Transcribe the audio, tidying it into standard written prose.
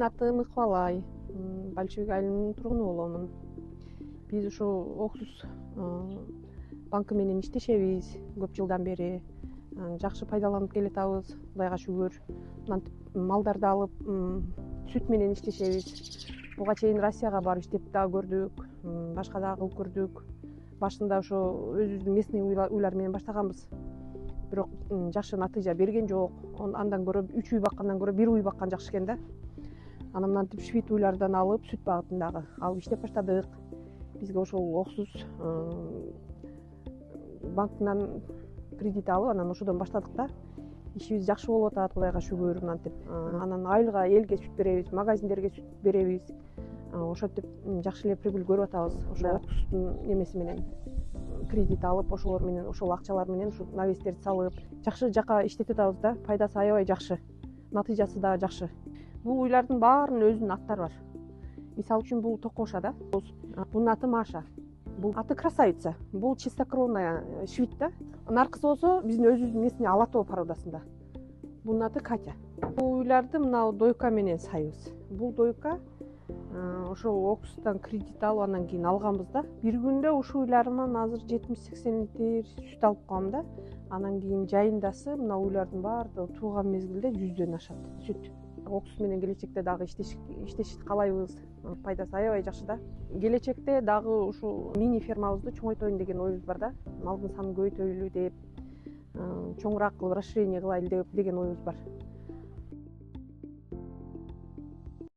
Менин атым Ыкбалай, Большевик айылынын тургуну боломун. Биз ушул Оксус банкы менен иштешебиз көп жылдан бери. Жакшы пайдаланып келатабыз, Кудайга шүгүр. Малдарды алып, сүт менен иштешебиз. Буга чейин Россияга барып иштеп дагы көрдүк, башка дагы кылып көрдүк. Башында ошо өзүбүздүн местный уйлар менен баштаганбыз. Бирок жакшы натыйжа берген жок. Андан көрө 3 уй баккандан көрө 1 уй баккан жакшы экен да. Анан мынтип швид уйлардан алып, сүт багытындагы алып иштеп баштадык. Бизге ошол Оксус банкынан кредит алып, анан ошодон баштадык да. Ишибиз жакшы болуп атат, Кудайга шүгүр, мынтип. Анан айылга элге сүт беребиз, магазиндерге сүт беребиз. Ошентип жакшы эле прибыль көрүп атабыз. Ошо Оксустун немеси менен кредит алып, ошолор менен, ошол акчалар менен ушу навестерди салып, жакшы жака иштетип атабыз да. Пайдасы аябай жакшы. Натыйжасы да жакшы. Бул уйлардын баарынын өзүнүн аттары бар. Мисалы үчүн бул Токоша да. Бунун аты Маша. Бул аты Красавица. Бул чистокровная швид да. Наркысы болсо биздин өзүбүздүн местный Алатоо породасында. Бунун аты Катя. Бул уйларды мына Дойка менен сайбыз. Бул Дойка ошол Оксустан кредит алып, андан кийин алганбыз да. Бир күндө ушул уйларыман азыр 70-80 литр сүт алып калам да. Анан кийин жайындасы мына уйлардын баары тууган мезгилде 100дөн ашат сүт. Оксус менен келечекте дагы иштешти каалайбыз. Пайдасы аябай жакшы да. Келечекте дагы ушул мини фермабызды чоңойтоюн деген оюбуз бар да. Малдын санын көбөйтөлү деп, чоңураак кылып расширение кылайлы деген оюбуз бар.